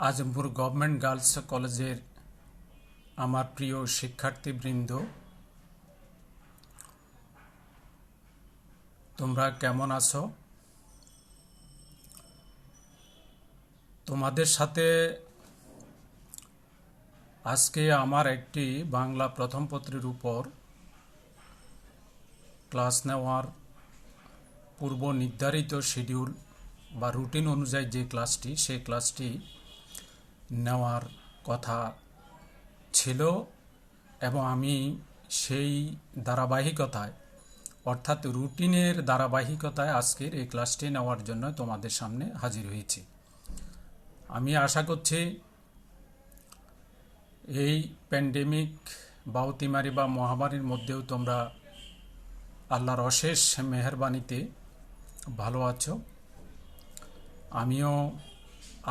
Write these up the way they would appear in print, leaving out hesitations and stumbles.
Azampur government girls कलेजेर आमार प्रिय शिक्षार्थीबृंद तोमरा केमन आछो। तोमादेर साथे आजके आमार एकटी बांगला प्रथम पत्रेर उपर क्लास नेওয়ার पूर्व निर्धारित शिड्यूल बा रूटीन अनुयायी जे क्लासटी सेई क्लासटी नेওয়ার कथा छिलो एबं आमी सेई धाराबाहिकताय अर्थात रूटीनेर धाराबाहिकताय आजकेर এই ক্লাসটি নেওয়ার জন্য তোমাদের সামনে হাজির হয়েছি। আমি আশা করছি এই প্যান্ডেমিক বা অতিমারি বা মহামারীর মধ্যেও তোমরা আল্লাহর অশেষ মেহেরবানিতে ভালো আছো। আমিও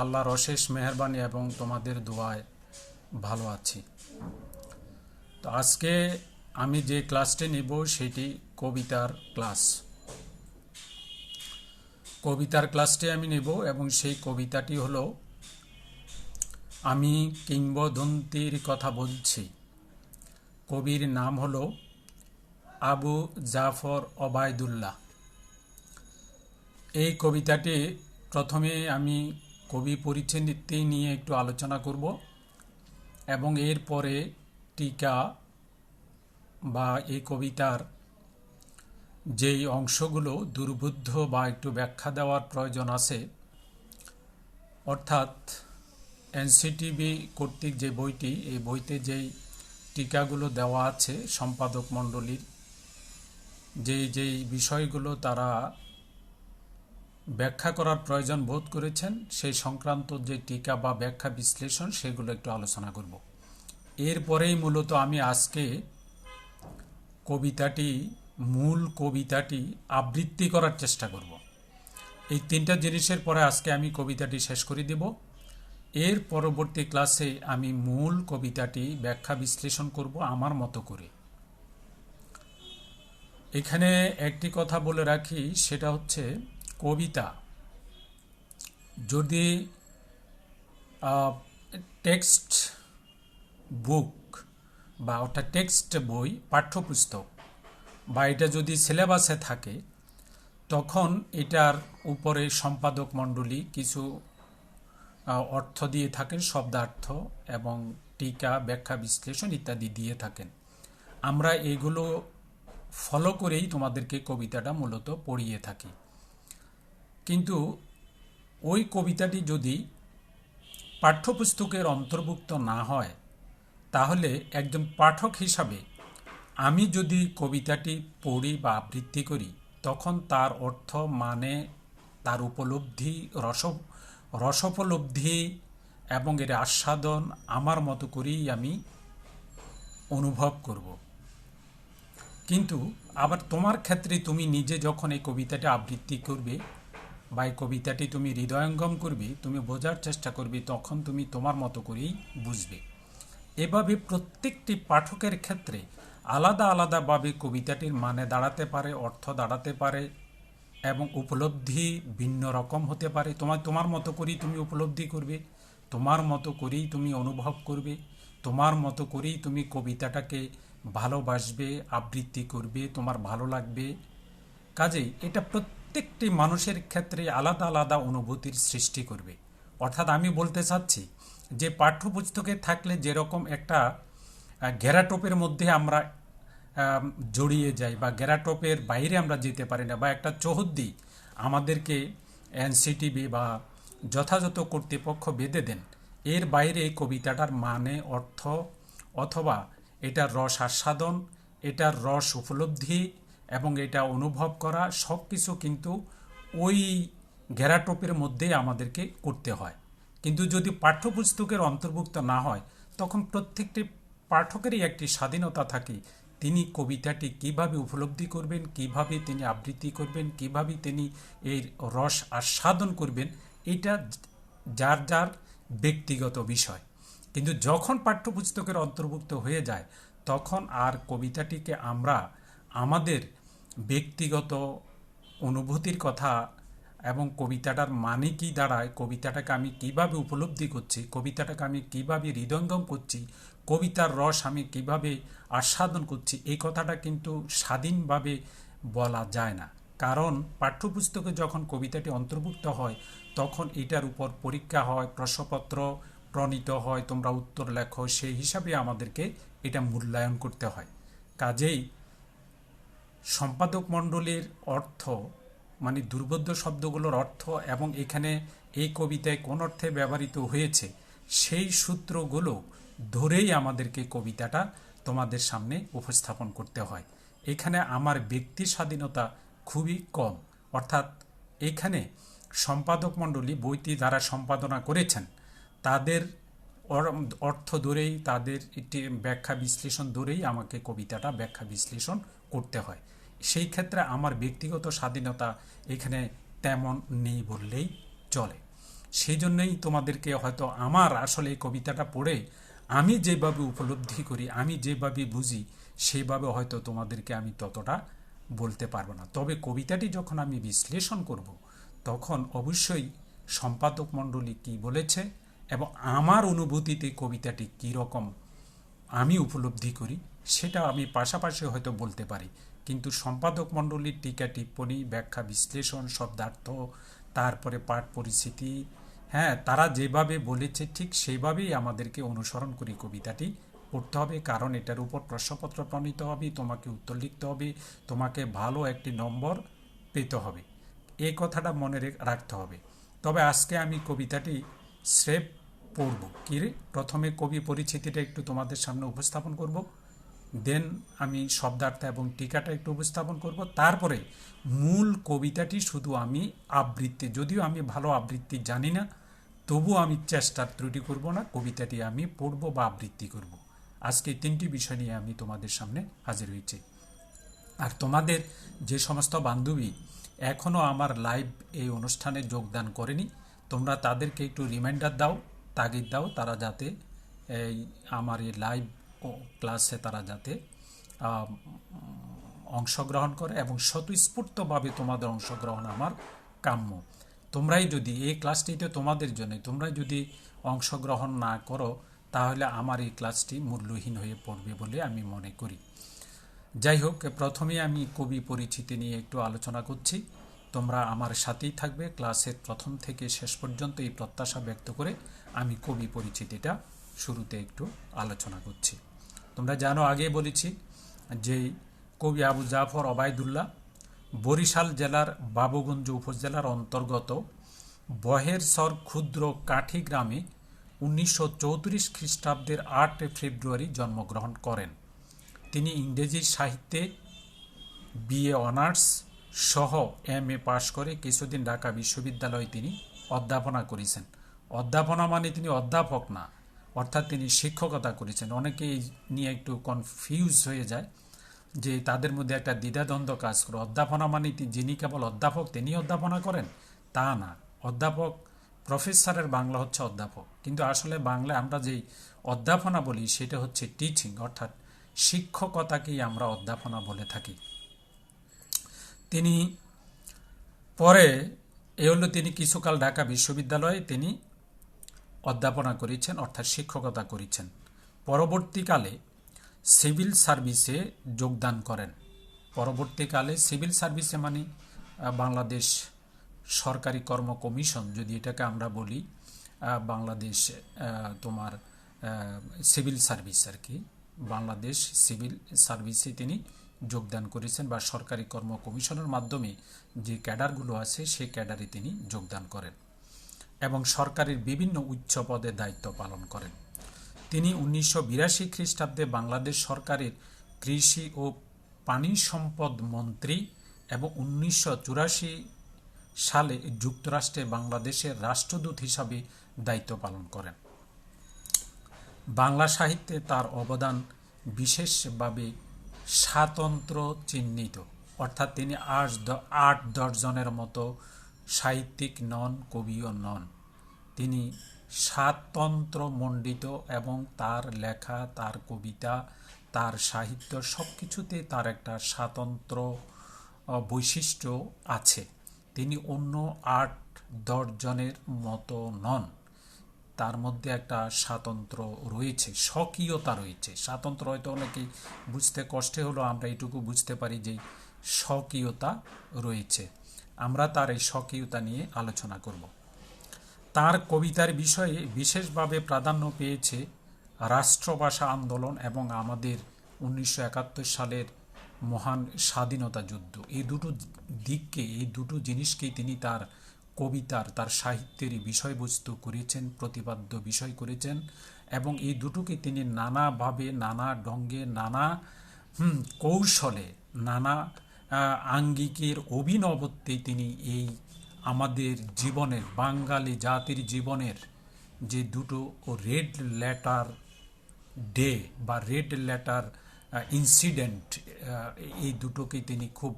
আল্লাহর অশেষ মেহেরবানি এবং তোমাদের দোয়ায় ভালো আছি। তো আজকে আমি যে ক্লাসটি নিব সেটি কবিতার ক্লাস। কবিতার ক্লাসটি আমি নিব এবং সেই কবিতাটি হলো আমি কিংবদন্তির কথা বলছি। কবির নাম হলো আবু জাফর ওবায়দুল্লাহ। এই কবিতাটি প্রথমে আমি কবি পরিচিতি নিয়ে একটু আলোচনা করব এবং এরপরে টিকা বা এই কবিতার যেই অংশগুলো দুর্বোধ্য বা একটু ব্যাখ্যা দেওয়ার প্রয়োজন আছে, অর্থাৎ এনসিটিবি কর্তৃক যে বইটি, এই বইতে যেই টিকাগুলো দেওয়া আছে সম্পাদক মণ্ডলীর, যেই বিষয়গুলো তারা ব্যাখ্যা করার প্রয়োজন বোধ করেছেন সেই সংক্রান্ত যে টিকা বা ব্যাখ্যা বিশ্লেষণ সেগুলো একটু আলোচনা করব। এরপরেই মূলত আমি আজকে মূল কবিতাটি আবৃত্তি করার চেষ্টা করব। এই তিনটা জিনিসের পরে আজকে আমি কবিতাটি শেষ করে দেব। এর পরবর্তী ক্লাসে আমি মূল কবিতাটি ব্যাখ্যা বিশ্লেষণ করব আমার মতো করে। এখানে একটি কথা বলে রাখি, সেটা হচ্ছে কবিতা যদি টেক্সট বুক বা অর্থাৎ টেক্সট বই, পাঠ্যপুস্তক বা এটা যদি সিলেবাসে থাকে, তখন এটার উপরে সম্পাদক মণ্ডলী কিছু অর্থ দিয়ে থাকেন, শব্দার্থ এবং টিকা, ব্যাখ্যা, বিশ্লেষণ ইত্যাদি দিয়ে থাকেন। আমরা এগুলো ফলো করেই তোমাদেরকে কবিতাটা মূলত পড়িয়ে থাকি। কিন্তু ওই কবিতাটি যদি পাঠ্যপুস্তকের অন্তর্ভুক্ত না হয়, তাহলে একজন পাঠক হিসাবে আমি যদি কবিতাটি পড়ি বা আবৃত্তি করি, তখন তার অর্থ, মানে, তার উপলব্ধি, রসোপলব্ধি এবং এর আস্বাদন আমার মতো করেই আমি অনুভব করব। কিন্তু আবার তোমার ক্ষেত্রে তুমি নিজে যখন এই কবিতাটা আবৃত্তি করবে বা এই কবিতাটি তুমি হৃদয়ঙ্গম করবে, তুমি বোঝার চেষ্টা করবে, তখন তুমি তোমার মতো করেই বুঝবে। এভাবে প্রত্যেকটি পাঠকের ক্ষেত্রে আলাদা আলাদাভাবে কবিতাটির মানে দাঁড়াতে পারে, অর্থ দাঁড়াতে পারে এবং উপলব্ধি ভিন্ন রকম হতে পারে। তোমার মতো করেই তুমি উপলব্ধি করবে, তোমার মতো করেই তুমি অনুভব করবে, তোমার মতো করেই তুমি কবিতাটাকে ভালোবাসবে, আবৃত্তি করবে, তোমার ভালো লাগবে। কাজেই এটা প্রত্যেকটি মানুষের ক্ষেত্রে আলাদা আলাদা অনুভূতির সৃষ্টি করবে। অর্থাৎ আমি বলতে চাচ্ছি যে পাঠ্যপুস্তকে থাকলে যেরকম একটা ঘেরাটোপের মধ্যে আমরা জড়িয়ে যাই বা ঘেরাটোপের বাইরে আমরা যেতে পারি না, বা একটা চৌহদ্দি আমাদেরকে এনসিটিভি বা যথাযথ কর্তৃপক্ষ বেঁধে দেন, এর বাইরে কবিতাটার মানে, অর্থ অথবা এটার রস আস্বাদন, এটার রস উপলব্ধি এবং এটা অনুভব করা সব কিছু কিন্তু ওই ঘেরাটোপের মধ্যেই আমাদেরকে করতে হয়। কিন্তু যদি পাঠ্যপুস্তকের অন্তর্ভুক্ত না হয়, তখন প্রত্যেকটি পাঠকেরই একটি স্বাধীনতা থাকে, তিনি কবিতাটি কিভাবে উপলব্ধি করবেন, কিভাবে তিনি আবৃত্তি করবেন, কিভাবে তিনি এই রস আস্বাদন করবেন, এটা যার যার ব্যক্তিগত বিষয়। কিন্তু যখন পাঠ্যপুস্তকের অন্তর্ভুক্ত হয়ে যায়, তখন আর কবিতাটিকে আমরা আমাদের ব্যক্তিগত অনুভূতির কথা এবং কবিতাটার মানে কি দাঁড়ায়, কবিতাটাকে আমি কিভাবে উপলব্ধি করছি, কবিতাটাকে আমি কিভাবে হৃদয়ঙ্গম করছি, কবিতার রস আমি কিভাবে আস্বাদন করছি, এই কথাটা কিন্তু স্বাধীনভাবে বলা যায় না। কারণ পাঠ্যপুস্তকে যখন কবিতাটি অন্তর্ভুক্ত হয় তখন এটার উপর পরীক্ষা হয়, প্রশ্নপত্র প্রণীত হয়, তোমরা উত্তর লেখো, সেই হিসাবে আমাদেরকে এটা মূল্যায়ন করতে হয়। কাজেই সম্পাদক মণ্ডলীর অর্থ মানে দুর্বোধ্য শব্দগুলোর অর্থ এবং এখানে এই কবিতায় কোন অর্থে ব্যবহৃত হয়েছে সেই সূত্রগুলো ধরেই আমাদেরকে কবিতাটা তোমাদের সামনে উপস্থাপন করতে হয়। এখানে আমার ব্যক্তি স্বাধীনতা খুবই কম, অর্থাৎ এখানে সম্পাদক মণ্ডলী বইটি যারা সম্পাদনা করেছেন তাদের অর্থ ধরেই, তাদের একটি ব্যাখ্যা বিশ্লেষণ ধরেই আমাকে কবিতাটা ব্যাখ্যা বিশ্লেষণ করতে হয়। সেই ক্ষেত্রে আমার ব্যক্তিগত স্বাধীনতা এখানে তেমন নেই বললেই চলে। সেই জন্যই তোমাদেরকে হয়তো আমার আসলে এই কবিতাটা পড়ে আমি যেভাবে উপলব্ধি করি, আমি যেভাবে বুঝি, সেভাবে হয়তো তোমাদেরকে আমি ততটা বলতে পারবো না। তবে কবিতাটি যখন আমি বিশ্লেষণ করব তখন অবশ্যই সম্পাদক মণ্ডলী কী বলেছে এবং আমার অনুভূতিতে কবিতাটি কী রকম আমি উপলব্ধি করি সেটা আমি পাশাপাশি হয়তো বলতে পারি। কিন্তু সম্পাদক মণ্ডলীর টিকা টিপ্পনী, ব্যাখ্যা বিশ্লেষণ, শব্দার্থ, তারপরে পাঠ পরিস্থিতি, হ্যাঁ, তারা যেভাবে বলেছে ঠিক সেইভাবেই আমাদেরকে অনুসরণ করে কবিতাটি পড়তে হবে। কারণ এটার উপর প্রশ্নপত্র প্রণীত হবে, তোমাকে উত্তর লিখতে হবে, তোমাকে ভালো একটি নম্বর পেতে হবে, এই কথাটা মনে রাখতে হবে। তবে আজকে আমি কবিতাটি স্রেফ পড়ব কি রে, প্রথমে কবি পরিচিতিটা একটু তোমাদের সামনে উপস্থাপন করব, দেন আমি শব্দার্থ এবং টিকাটা একটু উপস্থাপন করব, তারপরে মূল কবিতাটি শুধু আমি আবৃত্তি, যদিও আমি ভালো আবৃত্তি জানি না তবু আমি চেষ্টার ত্রুটি করব না, কবিতাটি আমি পড়ব বা আবৃত্তি করব। আজকে তিনটি বিষয় নিয়ে আমি তোমাদের সামনে হাজির হয়েছি। আর তোমাদের যে সমস্ত বান্ধবী এখনও আমার লাইভ এই অনুষ্ঠানে যোগদান করেনি, তোমরা তাদেরকে একটু রিমাইন্ডার দাও, তাগিদ দাও, তারা যাতে এই আমার এই লাইভ ক্লাসে তারা যাতে অংশগ্রহণ করে এবং স্বতঃস্ফূর্তভাবে তোমাদের অংশগ্রহণ আমার কাম্য। তোমরাই যদি এই ক্লাসটিতে তোমাদের জন্য তোমরাই যদি অংশগ্রহণ না করো তাহলে আমার এই ক্লাসটি মূল্যহীন হয়ে পড়বে বলে আমি মনে করি। যাই হোক, প্রথমে আমি কবি পরিচিতি নিয়ে একটু আলোচনা করছি, তোমরা আমার সাথেই থাকবে ক্লাসের প্রথম থেকে শেষ পর্যন্ত, এই প্রত্যাশা ব্যক্ত করে আমি কবি পরিচিতিটা শুরুতে একটু আলোচনা করছি। তোমরা জানো, আগে বলেছি যে কবি আবু জাফর ওবায়দুল্লাহ বরিশাল জেলার বাবুগঞ্জ উপজেলার অন্তর্গত বহেরসর ক্ষুদ্র কাঠি গ্রামে 1934 খ্রিস্টাব্দের 8 ফেব্রুয়ারি জন্মগ্রহণ করেন। তিনি ইংরেজি সাহিত্যে বিএ অনার্স সহ এমএ পাশ করে কিছুদিন ঢাকা বিশ্ববিদ্যালয়ে তিনি অধ্যাপনা করেছেন। অধ্যাপনা মানে তিনি অধ্যাপক না, অর্থাৎ তিনি শিক্ষকতা করেছেন। অনেকে নিয়ে একটু কনফিউজ হয়ে যায়, যে তাদের মধ্যে একটা দ্বিধাদ্বন্দ্ব কাজ করে, অধ্যাপনা মানে যিনি কেবল অধ্যাপক তিনি অধ্যাপনা করেন, তা না। অধ্যাপক, প্রফেসরের বাংলা হচ্ছে অধ্যাপক, কিন্তু আসলে বাংলায় আমরা যেই অধ্যাপনা বলি সেটা হচ্ছে টিচিং, অর্থাৎ শিক্ষকতাকেই আমরা অধ্যাপনা বলে থাকি। তিনি পরে তিনি কিছুকাল ঢাকা বিশ্ববিদ্যালয়ে তিনি অধ্যাপনা করেছেন, অর্থাৎ শিক্ষকতা করেছেন। পরবর্তীকালে সিভিল সার্ভিসে যোগদান করেন। পরবর্তীকালে সিভিল সার্ভিসে মানে বাংলাদেশ সরকারি কর্ম কমিশন, যদি এটাকে আমরা বলি, বাংলাদেশ তোমার সিভিল সার্ভিস আর কি, বাংলাদেশ সিভিল সার্ভিসে তিনি যোগদান করেছেন, বা সরকারি কর্ম কমিশনের মাধ্যমে যে ক্যাডারগুলো আছে সেই ক্যাডারে তিনি যোগদান করেন এবং সরকারের বিভিন্ন উচ্চ পদে দায়িত্ব পালন করেন। তিনি 1982 খ্রিস্টাব্দে বাংলাদেশ সরকারের কৃষি ও পানি সম্পদ মন্ত্রী এবং 1984 সালে যুক্তরাষ্ট্রে বাংলাদেশের রাষ্ট্রদূত হিসাবে দায়িত্ব পালন করেন। বাংলা সাহিত্যে তার অবদান বিশেষভাবে স্বাতন্ত্র্য চিহ্নিত, অর্থাৎ তিনি 8-10 জনের মতো সাহিত্যিক নন, কবিও নন। তিনি স্বাতন্ত্র্যমণ্ডিত এবং তার লেখা, তার কবিতা, তার সাহিত্য সব কিছুতে তার একটা স্বাতন্ত্র্য বৈশিষ্ট্য আছে। তিনি অন্য 8-10 জনের মতো নন। তার মধ্যে একটা স্বাতন্ত্র্য রয়েছে, স্বকীয়তা রয়েছে। স্বাতন্ত্র্য হয়তো অনেকেই বুঝতে কষ্টে হলো, আমরা এটুকু বুঝতে পারি যে স্বকীয়তা রয়েছে। আমরা তার এই স্বকীয়তা নিয়ে আলোচনা করব। তার কবিতার বিষয়ে বিশেষভাবে প্রাধান্য পেয়েছে রাষ্ট্রভাষা আন্দোলন এবং আমাদের 1971 সালের মহান স্বাধীনতা যুদ্ধ। এই দুটো দিককে, এই দুটো জিনিসকেই তিনি তার কবিতার, তার সাহিত্যের বিষয়বস্তু করেছেন, প্রতিপাদ্য বিষয় করেছেন, এবং এই দুটোকে তিনি নানাভাবে, নানা ঢঙ্গে, নানা কৌশলে, নানা আঙ্গিকের অভিনবত্বে তিনি এই আমাদের জীবনের, বাঙালি জাতির জীবনের যে দুটো রেড লেটার ডে বা রেড লেটার ইনসিডেন্ট, এই দুটোকে তিনি খুব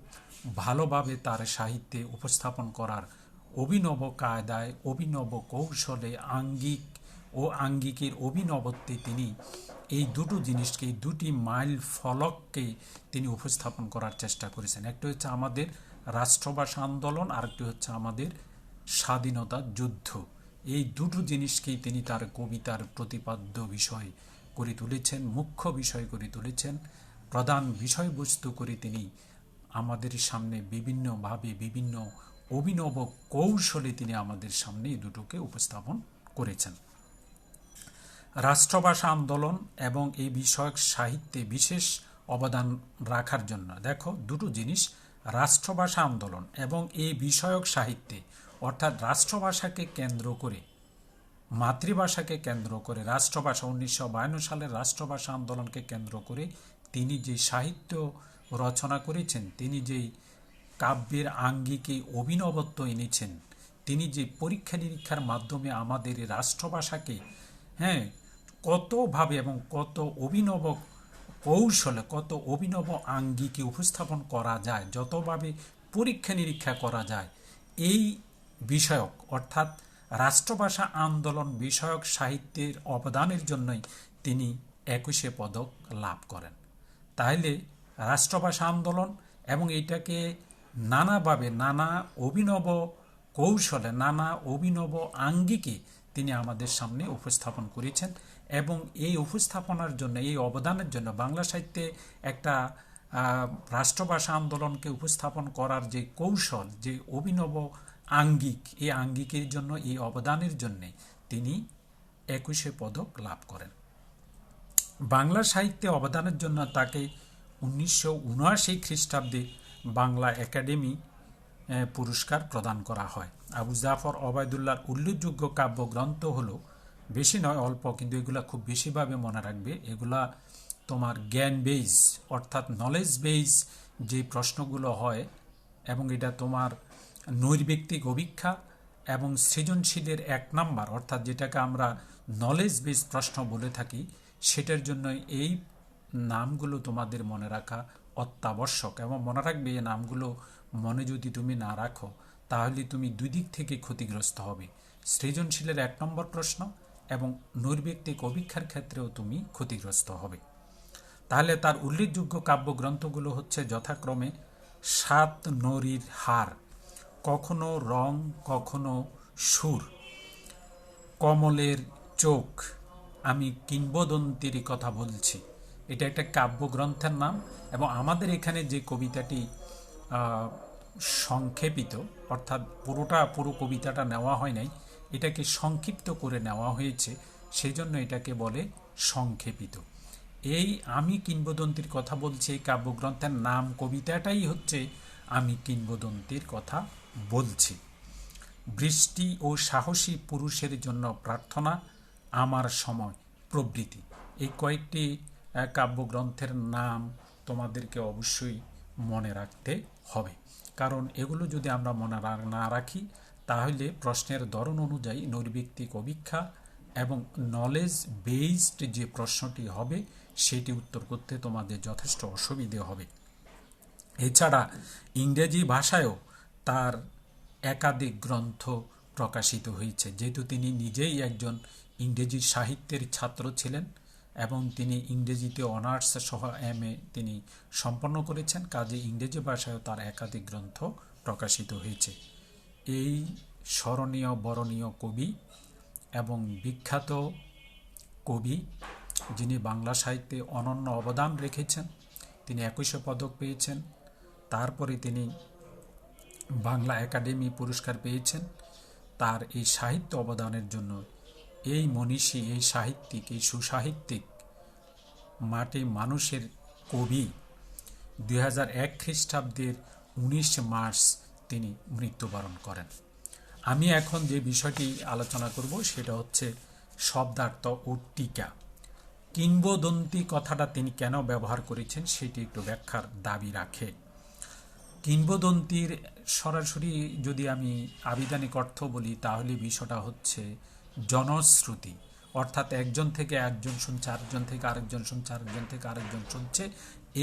ভালোভাবে তার সাহিত্যে উপস্থাপন করার অভিনব কায়দায়, অভিনব কৌশলে, আঙ্গিক ও আঙ্গিকের অভিনবত্বে তিনি এই দুটো জিনিসকে, এই দুটি মাইল ফলককে তিনি উপস্থাপন করার চেষ্টা করেছেন। একটা হচ্ছে আমাদের রাষ্ট্রভাষা আন্দোলন, আরেকটি হচ্ছে আমাদের স্বাধীনতা যুদ্ধ। এই দুটো জিনিসকেই তিনি তার কবিতার প্রতিপাদ্য বিষয় করে তুলেছেন, মুখ্য বিষয় করে তুলেছেন, প্রধান বিষয়বস্তু করে তিনি আমাদের সামনে বিভিন্নভাবে, বিভিন্ন অভিনব কৌশলে তিনি আমাদের সামনে এই দুটোকে উপস্থাপন করেছেন। রাষ্ট্রভাষা আন্দোলন এবং এই বিষয়ক সাহিত্যে বিশেষ অবদান রাখার জন্য দেখো দুটো জিনিস, রাষ্ট্রভাষা আন্দোলন এবং এই বিষয়ক সাহিত্যে, অর্থাৎ রাষ্ট্রভাষাকে কেন্দ্র করে, মাতৃভাষাকে কেন্দ্র করে, রাষ্ট্রভাষা 1952 সালের রাষ্ট্রভাষা আন্দোলনকে কেন্দ্র করে তিনি যে সাহিত্য রচনা করেছেন, তিনি যে কাব্যের আঙ্গিকে অভিনবত্ব এনেছেন, তিনি যে পরীক্ষা নিরীক্ষার মাধ্যমে আমাদের এই রাষ্ট্রভাষাকে কতভাবে এবং কত অভিনব কৌশলে, কত অভিনব আঙ্গিকে উপস্থাপন করা যায়, যতভাবে পরীক্ষা নিরীক্ষা করা যায়, এই বিষয়ক অর্থাৎ রাষ্ট্রভাষা আন্দোলন বিষয়ক সাহিত্যের অবদানের জন্যই তিনি 21শে পদক লাভ করেন। তাহলে রাষ্ট্রভাষা আন্দোলন এবং এটাকে নানাভাবে, নানা অভিনব কৌশলে, নানা অভিনব আঙ্গিকে তিনি আমাদের সামনে উপস্থাপন করেছেন, এবং এই উপস্থাপনার জন্য, এই অবদানের জন্য বাংলা সাহিত্যে একটা রাষ্ট্রভাষা আন্দোলনকে উপস্থাপন করার যে কৌশল, যে অভিনব আঙ্গিক, এই আঙ্গিকের জন্য, এই অবদানের জন্যে তিনি 21শে পদক লাভ করেন। বাংলা সাহিত্যে অবদানের জন্য তাকে 1979 খ্রিস্টাব্দে বাংলা একাডেমি পুরস্কার প্রদান করা হয়। আবু জাফর ওবায়দুল্লাহর উল্লেখযোগ্য কাব্যগ্রন্থ হলো, বেশি নয় অল্প, কিন্তু এগুলা খুব বেশিভাবে মনে রাখবে। এগুলা তোমার জ্ঞান বেইজ অর্থাৎ নলেজ বেইজ যে প্রশ্নগুলো হয়, এবং এটা তোমার নৈর্ব্যক্তিক অভিক্ষা এবং সৃজনশীলের 1 নাম্বার, অর্থাৎ যেটাকে আমরা নলেজ বেস প্রশ্ন বলে থাকি, সেটার জন্য এই নামগুলো তোমাদের মনে রাখা অত্যাবশ্যক। এবং মনে রাখবে, এই নামগুলো মনে যদি তুমি না রাখো তাহলে তুমি দুই দিক থেকে ক্ষতিগ্রস্ত হবে। সৃজনশীলের 1 নম্বর প্রশ্ন এবং নৈর্ব্যক্তিক অভিক্ষার ক্ষেত্রেও তুমি ক্ষতিগ্রস্ত হবে। তাহলে তার উল্লেখযোগ্য কাব্যগ্রন্থগুলো হচ্ছে যথাক্রমে 7 নরীর হার, কখনো রং কখনো সুর, কমলের চোখ, আমি কিংবদন্তির কথা বলছি। এটা একটা কাব্যগ্রন্থের নাম, এবং আমাদের এখানে যে কবিতাটি সংক্ষেপিত, অর্থাৎ পুরো কবিতাটা নেওয়া হয় নাই, এটাকে সংক্ষিপ্ত করে নেওয়া হয়েছে, সেই জন্য এটাকে বলে সংক্ষেপিত। এই আমি কিংবদন্তির কথা বলছি, এই কাব্যগ্রন্থের নাম, কবিতাটাই হচ্ছে আমি কিংবদন্তির কথা বলছি। বৃষ্টি ও সাহসী পুরুষের জন্য প্রার্থনা, আমার সময় প্রবৃত্তি, এই কয়েকটি কাব্যগ্রন্থের নাম তোমাদেরকে অবশ্যই মনে রাখতে হবে, কারণ এগুলো যদি আমরা মনে না রাখি তাহলে প্রশ্নের ধরন অনুযায়ী নৈর্ব্যক্তিক অভিক্ষা এবং নলেজ বেসড যে প্রশ্নটি হবে সেটি উত্তর করতে তোমাদের যথেষ্ট অসুবিধে হবে। এছাড়া ইংরেজি ভাষায়ও তার একাধিক গ্রন্থ প্রকাশিত হয়েছে, যেহেতু তিনি নিজেই একজন ইংরেজি সাহিত্যের ছাত্র ছিলেন এবং তিনি ইংরেজিতে অনার্স সহ MA তিনি সম্পন্ন করেছেন, কাজে ইংরেজি ভাষায়ও তার একাধিক গ্রন্থ প্রকাশিত হয়েছে। এই স্মরণীয় বরণীয় কবি এবং বিখ্যাত কবি, যিনি বাংলা সাহিত্যে অনন্য অবদান রেখেছেন। তিনি 21শে পদক পেয়েছেন, তারপরে তিনি বাংলা একাডেমি পুরস্কার পেয়েছেন। তার এই সাহিত্য অবদানের জন্য এই মনীষী, এই সাহিত্যিক, এই সুসাহিত্যিক মাটি মানুষের কবি 2001 খ্রিস্টাব্দের 19 মার্চ তিনি মৃত্যুবরণ করেন। আমি এখন যে বিষয়টি আলোচনা করব সেটা হচ্ছে শব্দার্থ ও টিকা। কিংবদন্তি কথাটা তিনি কেন ব্যবহার করেছেন সেটি একটু ব্যাখ্যার দাবি রাখে। কিংবদন্তির সরাসরি যদি আমি আবিধানিক অর্থ বলি তাহলে বিষয়টা হচ্ছে জনশ্রুতি, অর্থাৎ একজন থেকে একজন শুনছে, আরেকজন থেকে আরেকজন শুনছে, আরেকজন থেকে আরেকজন শুনছে,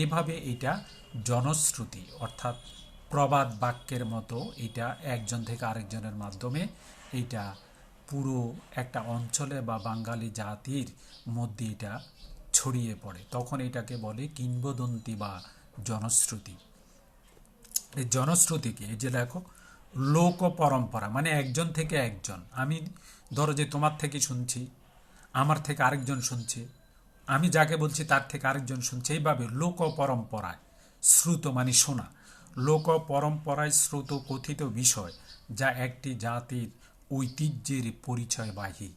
এভাবে এটা জনশ্রুতি, অর্থাৎ প্রবাদ বাক্যের মতো এটা একজন থেকে আরেকজনের মাধ্যমে এটা পুরো একটা অঞ্চলে বা বাঙালি জাতির মধ্যে এটা ছড়িয়ে পড়ে, তখন এটাকে বলে কিংবদন্তি বা জনশ্রুতি। এই জনশ্রুতিকে এই যে দেখো লোক পরম্পরা, মানে একজন থেকে একজন, আমি ধরো যে তোমার থেকে শুনছি, আমার থেকে আরেকজন শুনছে, আমি যাকে বলছি তার থেকে আরেকজন শুনছে, এইভাবে লোক পরম্পরায়, শ্রুত মানে শোনা, লোক পরম্পরায় শ্রুত কথিত বিষয় যা একটি জাতির ঐতিহ্যের পরিচয়বাহী।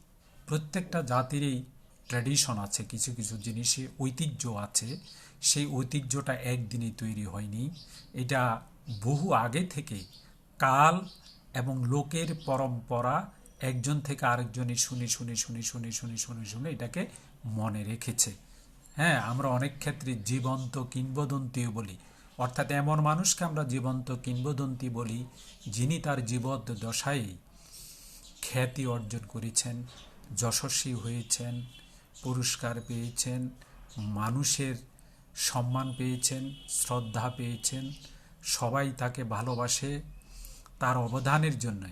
প্রত্যেকটা জাতিরই ট্র্যাডিশন আছে, কিছু কিছু জিনিসে ঐতিহ্য আছে। সেই ঐতিহ্যটা একদিনে তৈরি হয়নি, এটা বহু আগে থেকে কাল এবং লোকের পরম্পরা একজন থেকে আরেকজনে শুনে শুনে শুনে শুনে শুনে শুনে শুনে এটাকে মনে রেখেছে। হ্যাঁ, আমরা অনেক ক্ষেত্রে জীবন্ত কিংবদন্তিও বলি, অর্থাৎ এমন মানুষকে আমরা জীবন্ত কিংবদন্তি বলি যিনি তার জীবদ্দশায় খ্যাতি অর্জন করেছেন, যশস্বী হয়েছেন, পুরস্কার পেয়েছেন, মানুষের সম্মান পেয়েছেন, শ্রদ্ধা পেয়েছেন, সবাই তাকে ভালোবাসে তার অবদানের জন্য।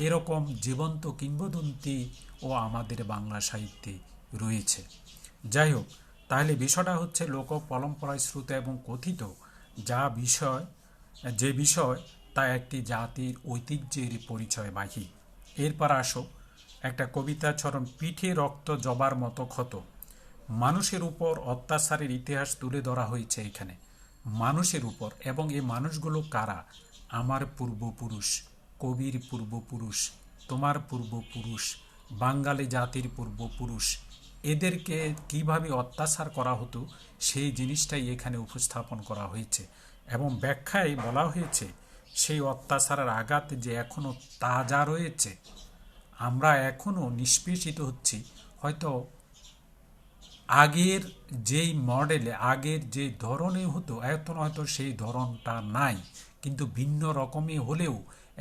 এরকম জীবন্ত কিংবদন্তি ও আমাদের বাংলা সাহিত্যে রয়েছে। যাই হোক, তাহলে বিষয়টা হচ্ছে লোক পরম্পরায় শ্রুত এবং কথিত যে বিষয় তা একটি জাতির ঐতিহ্যের পরিচয়বাহী। এরপর আসো একটা কবিতা চরণ, পিঠে রক্ত জবার মতো ক্ষত। মানুষের উপর অত্যাচারের ইতিহাস তুলে ধরা হয়েছে এখানে, মানুষের উপর। এবং এই মানুষগুলো কারা? আমার পূর্বপুরুষ, কবির পূর্বপুরুষ, তোমার পূর্বপুরুষ, বাঙালি জাতির পূর্বপুরুষ। এদেরকে কিভাবে অত্যাচার করা হতো সেই জিনিসটাই এখানে উপস্থাপন করা হয়েছে। এবং ব্যাখ্যায় বলা হয়েছে সেই অত্যাচারের আঘাত যে এখনো তাজা রয়েছে, আমরা এখনো নিষ্পেষিত হচ্ছি। হয়তো আগের যেই মডেলে, আগের যে ধরনে হতো, এখন হয়তো সেই ধরনটা নাই, কিন্তু ভিন্ন রকমই হলেও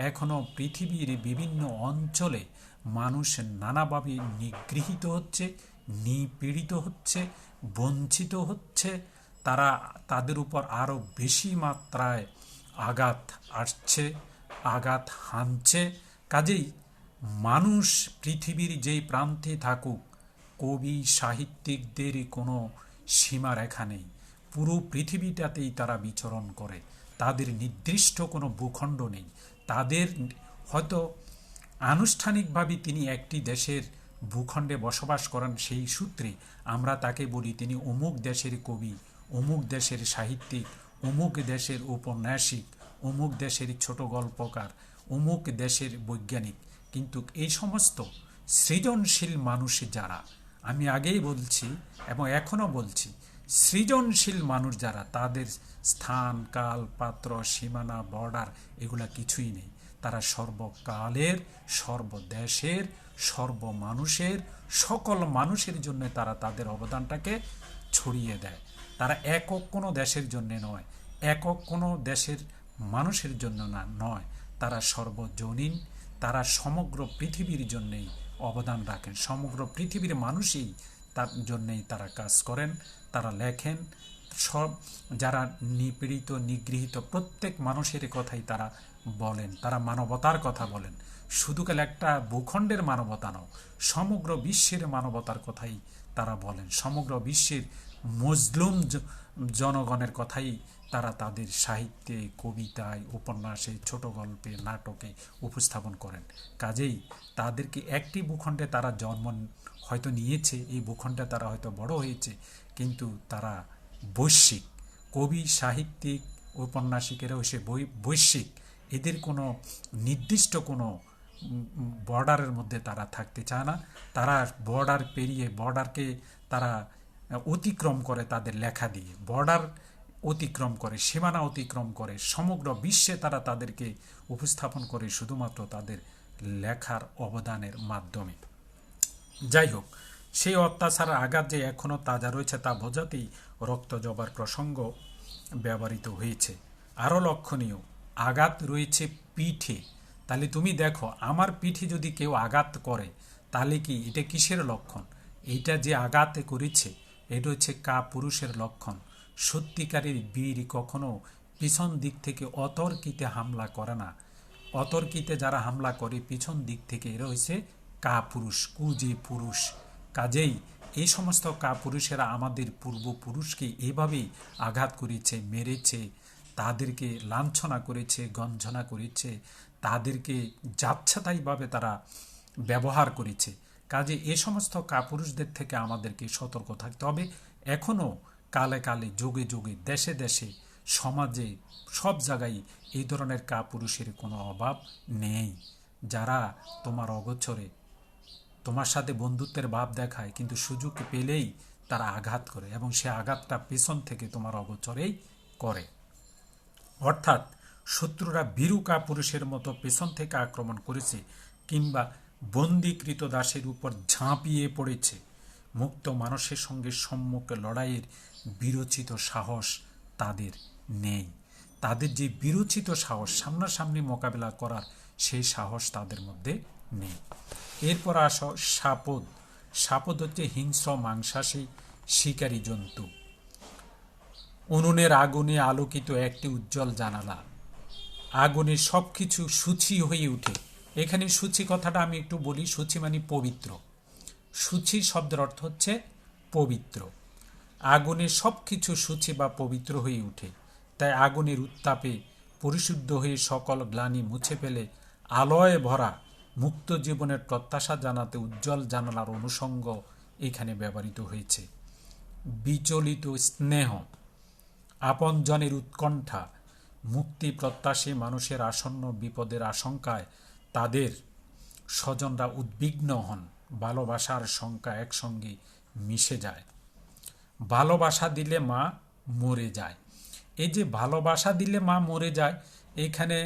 এখনো পৃথিবীর বিভিন্ন অঞ্চলে মানুষ নানাভাবে নিগৃহীত হচ্ছে, নিপীড়িত হচ্ছে, বঞ্চিত হচ্ছে। তাদের উপর আরও বেশি মাত্রায় আঘাত আসছে, আঘাত হানছে। কাজেই মানুষ পৃথিবীর যেই প্রান্তে থাকুক, কবি সাহিত্যিকদের কোনো সীমারেখা নেই, পুরো পৃথিবীটাতেই তারা বিচরণ করে, তাদের নির্দিষ্ট কোনো ভূখণ্ড নেই। তাদের হয়তো আনুষ্ঠানিকভাবে তিনি একটি দেশের ভূখণ্ডে বসবাস করেন, সেই সূত্রে আমরা তাকে বলি তিনি অমুক দেশের কবি, অমুক দেশের সাহিত্যিক, অমুক দেশের ঔপন্যাসিক, অমুক দেশের ছোট গল্পকার, অমুক দেশের বৈজ্ঞানিক। কিন্তু এই সমস্ত সৃজনশীল মানুষ যারা, আমি আগেই বলছি এবং এখনও বলছি, সৃজনশীল মানুষ যারা, তাদের স্থান, কাল, পাত্র, সীমানা, বর্ডার এগুলা কিছুই নেই। তারা সর্বকালের, সর্বদেশের, সর্বমানুষের, সকল মানুষের জন্য তারা তাদের অবদানটাকে ছড়িয়ে দেয়। তারা একক কোনো দেশের জন্য নয়, একক কোনো দেশের মানুষের জন্য নয়, তারা সর্বজনীন, তারা সমগ্র পৃথিবীর জন্যেই অবদান রাখেন, সমগ্র পৃথিবীর মানুষই তার জন্যেই তারা কাজ করেন, তারা লেখেন। সব যারা নিপীড়িত, নিগৃহীত প্রত্যেক মানুষের কথাই তারা বলেন, তারা মানবতার কথা বলেন। শুধু কেন একটা ভূখণ্ডের মানবতা নয়, সমগ্র বিশ্বের মানবতার কথাই তারা বলেন, সমগ্র বিশ্বের মজলুম জনগণের কথাই তারা তাদের সাহিত্যে, কবিতায়, উপন্যাসে, ছোট গল্পে, নাটকে উপস্থাপন করেন। কাজেই তাদেরকে একটি ভূখণ্ডে তারা জন্ম হয়তো নিয়েছে, এই ভূখণ্ডে তারা হয়তো বড় হয়েছে, কিন্তু তারা বৈশ্বিক কবি, সাহিত্যিক, ঔপন্যাসিকেরাও সে বৈশ্বিক। এদের কোনো নির্দিষ্ট কোনো বর্ডারের মধ্যে তারা থাকতে চায় না। তারা বর্ডার পেরিয়ে, বর্ডারকে তারা অতিক্রম করে তাদের লেখা দিয়ে, বর্ডার অতিক্রম করে, সীমানা অতিক্রম করে, সমগ্র বিশ্বে তারা তাদেরকে উপস্থাপন করে শুধুমাত্র তাদের লেখার অবদানের মাধ্যমে। যাই হোক, সেই অত্যাচারের আঘাত যে এখনও তাজা রয়েছে তা বোঝাতেই রক্ত জবার প্রসঙ্গ ব্যবহৃত হয়েছে। আরও লক্ষণীয়, আঘাত রয়েছে পিঠে। তাহলে তুমি দেখো, আমার পিঠে যদি কেউ আঘাত করে, তাহলে কি এটা কিসের লক্ষণ? এইটা যে আঘাতে করেছে, এটা হচ্ছে পুরুষের লক্ষণ। সত্যিকারের বীর কখনো পিছন দিক থেকে অতর্কিতে হামলা করে না। অতর্কিতে যারা হামলা করে পিছন দিক থেকে, এরা হচ্ছে পুরুষ, কুজে পুরুষ। কাজেই এই সমস্ত পুরুষেরা আমাদের পূর্বপুরুষকে এভাবেই আঘাত করেছে, মেরেছে, তাদেরকে লাঞ্ছনা করেছে, গঞ্জনা করেছে, তাদেরকে যাচ্ছেতাইভাবে তারা ব্যবহার করেছে। কাজে এ সমস্ত পুরুষদের থেকে আমাদেরকে সতর্ক থাকতে হবে। এখনও কালে কালে, যুগে যুগে, দেশে দেশে, সমাজে, সব জায়গায় এই ধরনের পুরুষের কোনো অভাব নেই, যারা তোমার অগোচরে তোমার সাথে বন্ধুত্বের ভাব দেখায়, কিন্তু সুযোগ পেলেই তারা আঘাত করে, এবং সে আঘাতটা পেছন থেকে তোমার অগোচরেই করে। অর্থাৎ শত্রুরা বীরুকা পুরুষের মতো পেছন থেকে আক্রমণ করেছে, কিংবা বন্দীকৃত দাসের উপর ঝাঁপিয়ে পড়েছে। মুক্ত মানুষের সঙ্গে সম্মুখে লড়াইয়ের বিরচিত সাহস তাদের নেই। তাদের যে বিরচিত সাহস, সামনাসামনি মোকাবেলা করার, সেই সাহস তাদের মধ্যে নেই। এরপর আসো সাপদ। সাপদ হচ্ছে হিংস্র মাংসাশী শিকারী জন্তু। উনুনের আগুনে আলোকিত একটি উজ্জ্বল জানালা, আগুনে সব কিছু সূচি হয়ে উঠে। এখানে সূচি কথাটা আমি একটু বলি। সূচি মানে পবিত্র। সূচি শব্দের অর্থ হচ্ছে পবিত্র। আগুনে সব কিছু সূচি বা পবিত্র হয়ে উঠে। তাই আগুনের উত্তাপে পরিশুদ্ধ হয়ে সকল গ্লানি মুছে ফেলে আলোয় ভরা মুক্ত জীবনের প্রত্যাশা জানাতে উজ্জ্বল জানালার অনুষঙ্গ এখানে ব্যবহৃত হয়েছে। বিচলিত স্নেহ, আপনজনের উৎকণ্ঠা, মুক্তি প্রত্যাশী মানুষের আসন্ন বিপদের আশঙ্কায় তাদের স্বজনরা উদ্বিগ্ন হন। ভালোবাসার শঙ্কা একসঙ্গে মিশে যায়। ভালোবাসা দিলে মা মরে যায়। এই যে ভালোবাসা দিলে মা মরে যায়, এখানে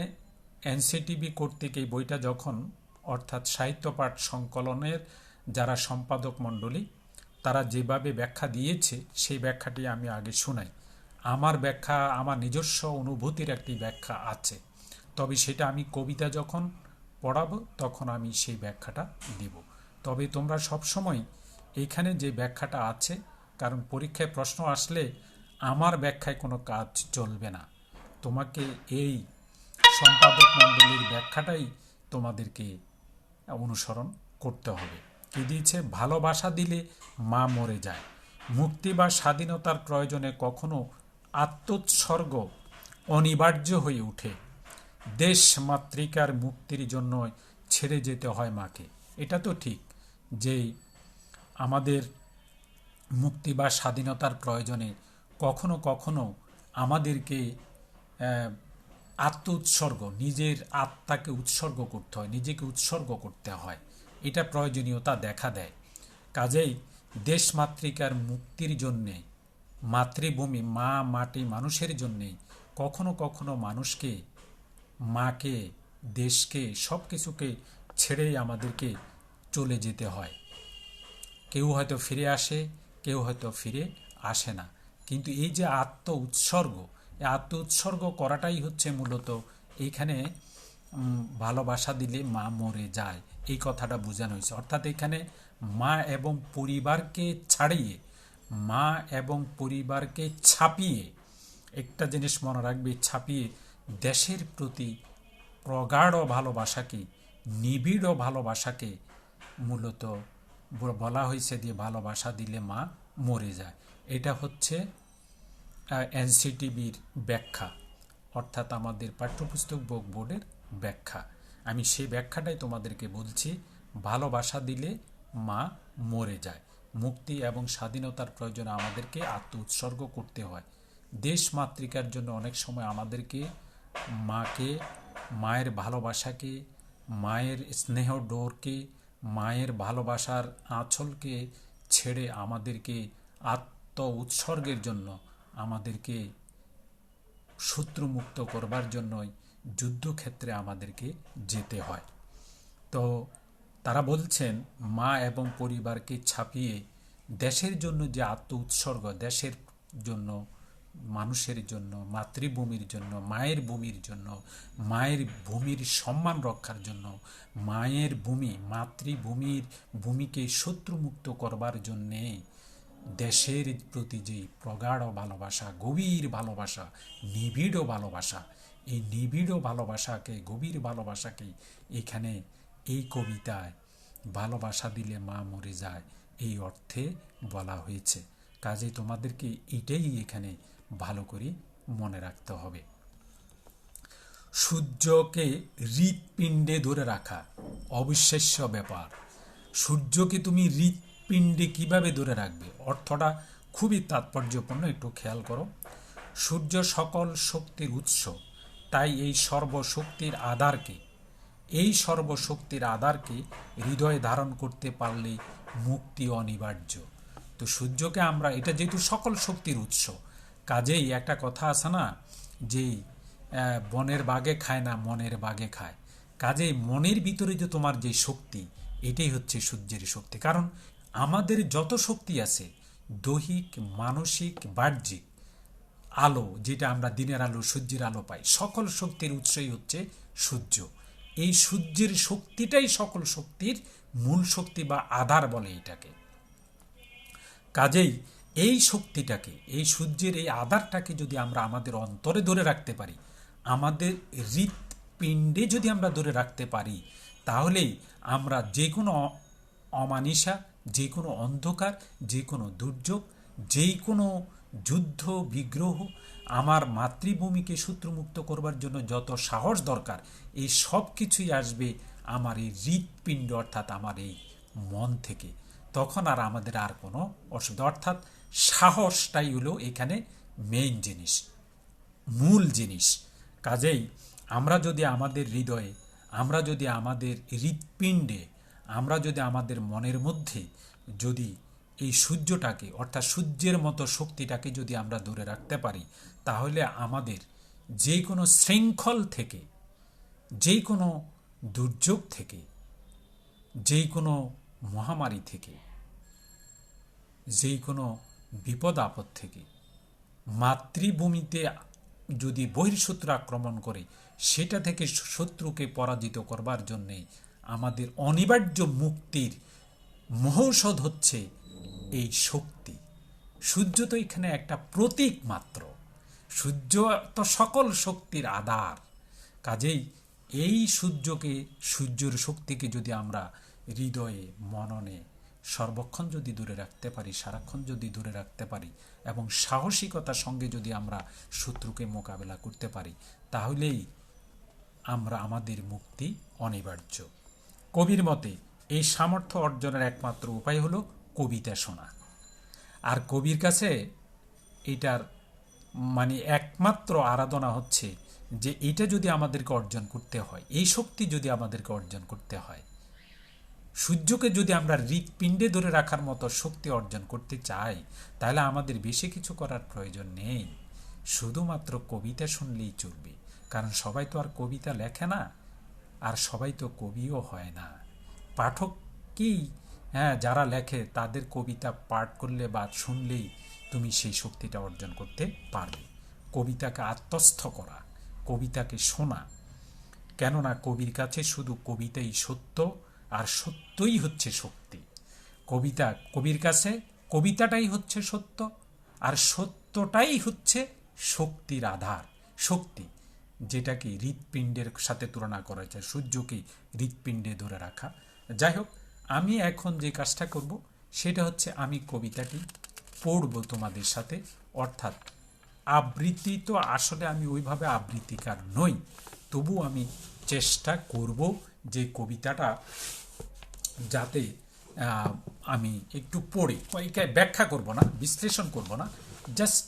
এনসিটিভি কর্তৃক এই বইটা যখন, অর্থাৎ সাহিত্যপাঠ সংকলনের যারা সম্পাদক মণ্ডলী, তারা যেভাবে ব্যাখ্যা দিয়েছে, সেই ব্যাখ্যাটি আমি আগে শোনাই। আমার ব্যাখ্যা, আমার নিজস্ব অনুভূতির একটি ব্যাখ্যা আছে, তবে সেটা আমি কবিতা যখন পড়াবো তখন আমি সেই ব্যাখ্যাটা দেব। তবে তোমরা সবসময় এখানে যে ব্যাখ্যাটা আছে, কারণ পরীক্ষায় প্রশ্ন আসলে আমার ব্যাখ্যায় কোনো কাজ চলবে না, তোমাকে এই সম্পাদক মণ্ডলীর ব্যাখ্যাটাই তোমাদেরকে অনুসরণ করতে হবে। কি দিয়েছে? ভালোবাসা দিলে মা মরে যায়। মুক্তি বা স্বাধীনতার প্রয়োজনে কখনো আত্মোৎসর্গ অনিবার্য হয়ে ওঠে। দেশ মাতৃকার মুক্তির জন্য ছেড়ে যেতে হয় মাকে। এটা তো ঠিক যে আমাদের মুক্তি বা স্বাধীনতার প্রয়োজনে কখনো কখনো আমাদেরকে উৎসর্গ, নিজের আত্মাকে উৎসর্গ করতে হয়, নিজেকে উৎসর্গ করতে হয়। এটা প্রয়োজনীয়তা দেখা দেয়। কাজেই দেশ মাতৃকার মুক্তির জন্যে, মাতৃভূমি, মা, মাটি, মানুষের জন্যে কখনো কখনো মানুষকে, মাকে, দেশকে, সব কিছুকে ছেড়েই আমাদেরকে চলে যেতে হয়। কেউ হয়তো ফিরে আসে, কেউ হয়তো ফিরে আসে না, কিন্তু এই যে উৎসর্গ, এই উৎসর্গ করাটাই হচ্ছে মূলত এইখানে ভালোবাসা দিলে মা মরে যায়, এই কথাটা বোঝানো হয়েছে। অর্থাৎ এখানে মা এবং পরিবারকে ছাড়িয়ে, মা এবং পরিবারকে ছাপিয়ে, একটা জিনিস মনে রাখবে, ছাপিয়ে দেশের প্রতি প্রগাঢ় ভালোবাসাকে, নিবিড় ভালোবাসাকে মূলত বলা হয়েছে দিয়ে ভালোবাসা দিলে মা মরে যায়। এটা হচ্ছে এনসিটিবির ব্যাখ্যা, অর্থাৎ আমাদের পাঠ্যপুস্তক বোর্ডের ব্যাখ্যা। আমি সেই ব্যাখ্যাটাই তোমাদেরকে বলছি। ভালোবাসা দিলে মা মরে যায়। মুক্তি এবং স্বাধীনতার প্রয়োজনে আমাদেরকে আত্ম উৎসর্গ করতে হয়। দেশ মাতৃকার জন্য অনেক সময় আমাদেরকে মাকে, মায়ের ভালোবাসাকে, মায়ের স্নেহ ডোরকে, মায়ের ভালোবাসার আঁচলকে ছেড়ে আমাদেরকে আত্ম উৎসর্গের জন্য, আমাদেরকে শত্রুমুক্ত করবার জন্যই যুদ্ধক্ষেত্রে আমাদেরকে যেতে হয়। তো তারা বলছেন মা এবং পরিবারকে ছাপিয়ে দেশের জন্য যে আত্ম উৎসর্গ, দেশের জন্য, মানুষের জন্য, মাতৃভূমির জন্য, মায়ের ভূমির জন্য, মায়ের ভূমির সম্মান রক্ষার জন্য, মায়ের ভূমি, মাতৃভূমির ভূমিকে শত্রুমুক্ত করবার জন্যে দেশের প্রতি যে প্রগাঢ় ভালোবাসা, গভীর ভালোবাসা, নিবিড় ভালোবাসা, এই নিবিড় ভালোবাসাকে, গভীর ভালোবাসাকে এখানে এই কবিতায় ভালোবাসা দিলে মা মরে যায় এই অর্থে বলা হয়েছে। কাজে তোমাদেরকে এটাই এখানে ভালো করে মনে রাখতে হবে। সূর্যকে হৃৎপিণ্ডে ধরে রাখা অবিশ্বাস্য ব্যাপার। সূর্যকে তুমি হৃৎপিণ্ডে কিভাবে ধরে রাখবে? অর্থটা খুবই তাৎপর্যপূর্ণ, একটু খেয়াল করো। সূর্য সকল শক্তির উৎস, তাই এই সর্বশক্তির আধারকে হৃদয়ে ধারণ করতে পারলে মুক্তি অনিবার্য। তো সূর্যকে আমরা, এটা যেহেতু সকল শক্তির উৎস, কাজেই একটা কথা আছে না যে বনের বাঘে খায় না, মনের বাঘে খায়। কাজেই মনের ভিতরে যে তোমার যে শক্তি, এটাই হচ্ছে সূর্যের শক্তি। কারণ আমাদের যত শক্তি আছে, দৈহিক, মানসিক, বাহ্যিক, আলো, যেটা আমরা দিনের আলো, সূর্যের আলো পাই, সকল শক্তির উৎসই হচ্ছে সূর্য। এই সূর্যের শক্তিটাই সকল শক্তির মূল শক্তি বা আধার বলে এটাকে। কাজেই এই শক্তিটাকে, এই সূর্যের এই আধারটাকে যদি আমরা আমাদের অন্তরে ধরে রাখতে পারি, আমাদের হৃৎপিণ্ডে যদি আমরা ধরে রাখতে পারি, তাহলেই আমরা যে কোনো অমানিসা, যে কোনো অন্ধকার, যে কোনো দুর্যোগ, যেই কোনো যুদ্ধ বিগ্রহ, আমার মাতৃভূমিকে শত্রুমুক্ত করবার জন্য যত সাহস দরকার, এই সব কিছুই আসবে আমার এই হৃৎপিণ্ড, অর্থাৎ আমার এই মন থেকে। তখন আর আমাদের আর কোনো অসুবিধা, অর্থাৎ সাহসটাই হলো এখানে মেইন জিনিস, মূল জিনিস। কাজেই আমরা যদি আমাদের হৃদয়ে, আমরা যদি আমাদের হৃৎপিণ্ডে, আমরা যদি আমাদের মনের মধ্যে যদি এই সূর্যটাকে, অর্থাৎ সূর্যের মতো শক্তিটাকে যদি আমরা ধরে রাখতে পারি, তাহলে আমাদের যে কোনো শৃঙ্খল থেকে, যে কোনো দুর্যোগ থেকে, যে কোনো মহামারী থেকে, যে কোনো বিপদ আপদ থেকে, মাতৃভূমিতে যদি বহির্শত্রু আক্রমণ করে, সেটা থেকে শত্রুকে পরাজিত করবার জন্যে আমাদের অনিবার্য মুক্তির মহৌষধ হচ্ছে এই শক্তি। সূর্য তো এখানে একটা প্রতীক মাত্র, সূর্য তো সকল শক্তির আধার। কাজেই এই সূর্যকে, সূর্যের শক্তিকে যদি আমরা হৃদয়ে, মননে সর্বক্ষণ যদি দূরে রাখতে পারি, সারাক্ষণ যদি দূরে রাখতে পারি, এবং সাহসিকতার সঙ্গে যদি আমরা শত্রুকে মোকাবেলা করতে পারি, তাহলেই আমরা, আমাদের মুক্তি অনিবার্য। কবির মতে এই সামর্থ্য অর্জনের একমাত্র উপায় হলো কবিতা শোনা। আর কবির কাছে এটার মানে একমাত্র আরাধনা হচ্ছে যে এটা যদি আমাদেরকে অর্জন করতে হয়, এই শক্তি যদি আমাদেরকে অর্জন করতে হয়, সূর্যকে যদি আমরা হৃৎপিণ্ডে ধরে রাখার মতো শক্তি অর্জন করতে চাই, তাহলে আমাদের বেশি কিছু করার প্রয়োজন নেই, শুধুমাত্র কবিতা শুনলেই চলবে। কারণ সবাই তো আর কবিতা লেখে না, আর সবাই তো কবিও হয় না। পাঠক কি, যারা লেখে তাদের কবিতা পাঠ করলে বা শুনলেই তুমি সেই শক্তিটা অর্জন করতে পারবে। কবিতাকে আত্মস্থ করা, কবিতাকে শোনা, কেননা কবির কাছে শুধু কবিতাই সত্য, আর সত্যই হচ্ছে শক্তি। কবির কাছে কবিতাটাই হচ্ছে সত্য, আর সত্যটাই হচ্ছে শক্তির আধার, শক্তি, যেটাকে হৃৎপিণ্ডের সাথে তুলনা করা হয়েছে, সূর্যকে হৃৎপিণ্ডে ধরে রাখা। যাই হোক, আমি এখন যে কাজটা করব সেটা হচ্ছে আমি কবিতাটি পড়ব তোমাদের সাথে, অর্থাৎ আবৃত্তি তো আসলে আমি ওইভাবে আবৃত্তিকার নই, তবু আমি চেষ্টা করব যে কবিতাটা যাতে আমি একটু পড়ি, ওইকে ব্যাখ্যা করব না, বিশ্লেষণ করব না, জাস্ট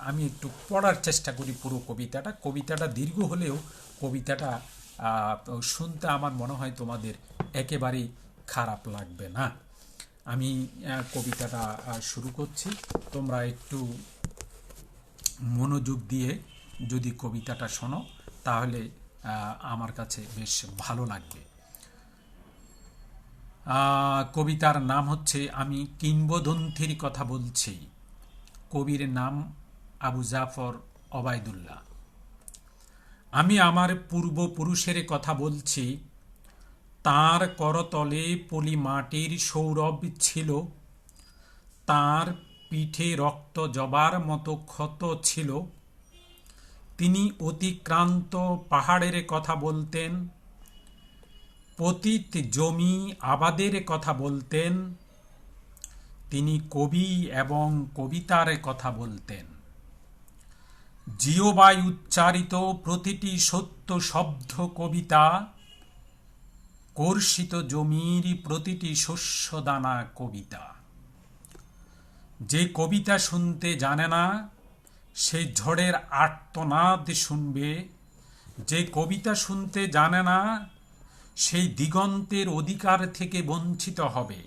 আমি একটু পড়ার চেষ্টা করি পুরো কবিতাটা। কবিতাটা দীর্ঘ হলেও কবিতাটা শুনতে আমার মনে হয় তোমাদের একেবারেই খারাপ লাগবে না। আমি কবিতাটা শুরু করছি, তোমরা একটু মনোযোগ দিয়ে যদি কবিতাটা শোনো তাহলে আমার কাছে বেশ ভালো লাগবে। কবিতার নাম হচ্ছে আমি কিংবদন্তির কথা বলছি। কবির নাম আবু জাফর ওবায়দুল্লাহ। আমি আমার পূর্বপুরুষের কথা বলছি, তার করতলে পলি মাটির সৌরভ ছিল, তার পিঠে রক্ত জবার মতো ক্ষত ছিল। তিনি অতিক্রান্ত পাহাড়ের কথা বলতেন, পতিত জমি আবাদের কথা বলতেন। তিনি কবি এবং কবিতার কথা বলতেন। জিওবাই উচ্চারিত প্রতিটি সত্য শব্দ কবিতা, কর্ষিত জমির প্রতিটি শস্যদানা কবিতা। যে কবিতা শুনতে জানে না সে ঝড়ের আর্তনাদ শুনবে, যে কবিতা শুনতে জানে না সেই দিগন্তের অধিকার থেকে বঞ্চিত হবে,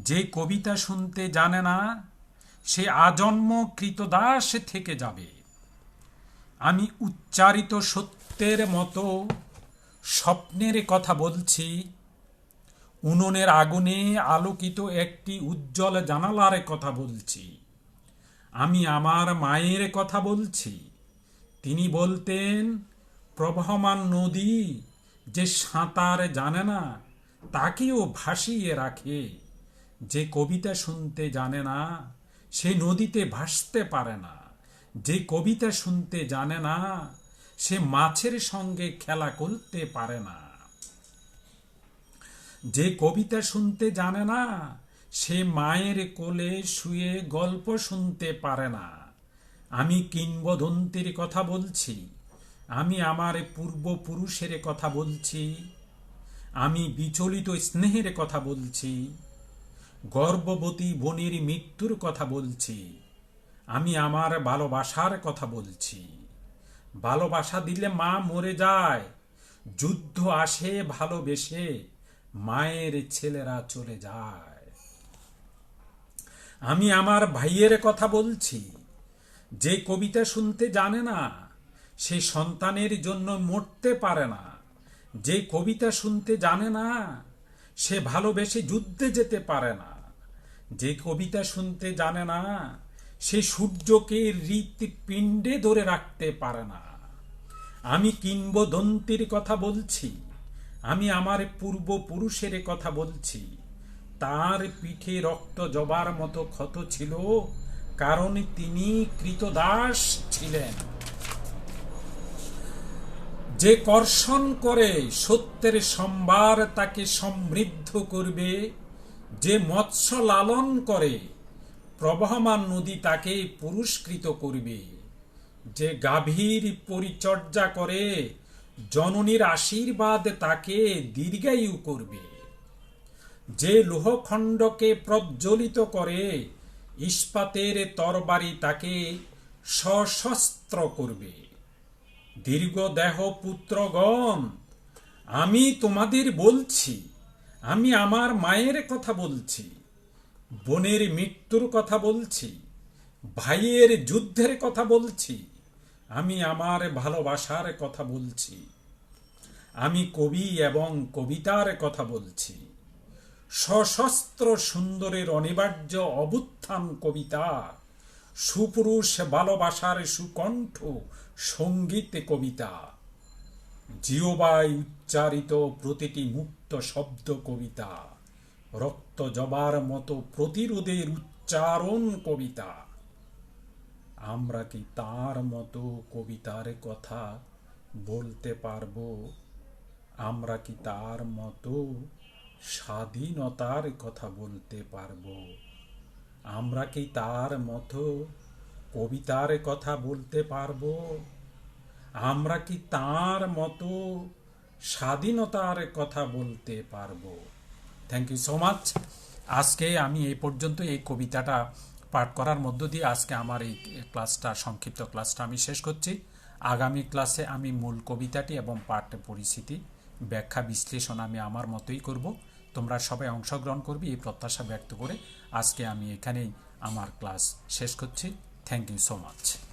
যে কবিতা শুনতে জানে না সে আজন্ম কৃতদাস থেকে যাবে। আমি উচ্চারিত সত্যের মতো স্বপ্নের কথা বলছি, উনুনের আগুনে আলোকিত একটি উজ্জ্বল জানালার কথা বলছি। আমি আমার মায়ের কথা বলছি। তিনি বলতেন, প্রবহমান নদী যে সাঁতার জানে না তাকেও ভাসিয়ে রাখে। যে কবিতা শুনতে জানে না সে নদীতে ভাসতে পারে না। যে কবিতা শুনতে জানে না সে মাছের সঙ্গে খেলা করতে পারে না। যে কবিতা শুনতে জানে না সে মায়ের কোলে শুয়ে গল্প শুনতে পারে না। আমি কিংবদন্তির কথা বলছি, আমি আমার পূর্বপুরুষের কথা বলছি, আমি বিচলিত স্নেহের কথা বলছি, গর্ভবতী বোনের মৃত্যুর কথা বলছি। আমি আমার ভালোবাসার কথা বলছি। ভালোবাসা দিলে মা মরে যায়, যুদ্ধ আসে ভালোবেসে, মায়ের ছেলেরা চলে যায়। আমি আমার ভাইয়ের কথা বলছি। যে কবিতা শুনতে জানে না সে সন্তানের জন্য মরতে পারে না। যে কবিতা শুনতে জানে না সে ভালোবেসে যুদ্ধে যেতে পারে না। যে কবিতা শুনতে জানে না সে সূর্যকে হৃৎপিণ্ডে ধরে রাখতে পারে না। আমি কিংবদন্তির কথা বলছি, আমি আমার পূর্বপুরুষের কথা বলছি। তার পিঠে রক্ত জবার মতো ক্ষত ছিল, কারণ তিনি কৃতদাস ছিলেন। যে কর্ষণ করে সত্যের সম্ভার তাকে সমৃদ্ধ করবে, যে মৎস্য লালন করে প্রবহমান নদী তাকে পুরস্কৃত করবে, যে গাভীর পরিচর্যা করে জননীর আশীর্বাদ তাকে দীর্ঘায়ু করবে, যে লোহখণ্ডকে প্রজ্বলিত করে ইস্পাতের তরবারি তাকে সশস্ত্র করবে। দীর্ঘ দেহ পুত্রগণ, আমি তোমাদের বলছি, আমি আমার মায়ের কথা বলছি, বোনের মৃত্যুর কথা বলছি, ভাইয়ের যুদ্ধের কথা বলছি, আমি আমার ভালোবাসার কথা বলছি। আমি কবি এবং কবিতার কথা বলছি। সশস্ত্র সুন্দরের অনিবার্য অভ্যুত্থান কবিতা, সুপুরুষ ভালোবাসার সুকণ্ঠ সঙ্গীত কবিতা, জিওবাই উচ্চারিত প্রতিটি মুক্ত শব্দ কবিতা, রক্ত জবার মতো প্রতিরোধের উচ্চারণ কবিতা। আমরা কি তার মতো কবিতার কথা বলতে পারবো? আমরা কি তার মতো স্বাধীনতার কথা বলতে পারবো? আমরা কি তার মতো কবিতার কথা বলতে পারবো? আমরা কি তার মতো স্বাধীনতার কথা বলতে পারবো? Thank you so much. আজকে আমি এই পর্যন্ত এই কবিতাটা পাঠ করার মধ্য দিয়ে আজকে আমার এই ক্লাসটা, সংক্ষিপ্ত ক্লাসটা আমি শেষ করছি। আগামী ক্লাসে আমি মূল কবিতাটি এবং পাঠ পরিস্থিতি ব্যাখ্যা বিশ্লেষণ আমি আমার মতোই করব। তোমরা সবাই অংশগ্রহণ করবে এই প্রত্যাশা ব্যক্ত করে আজকে আমি এখানেই আমার ক্লাস শেষ করছি। Thank you so much.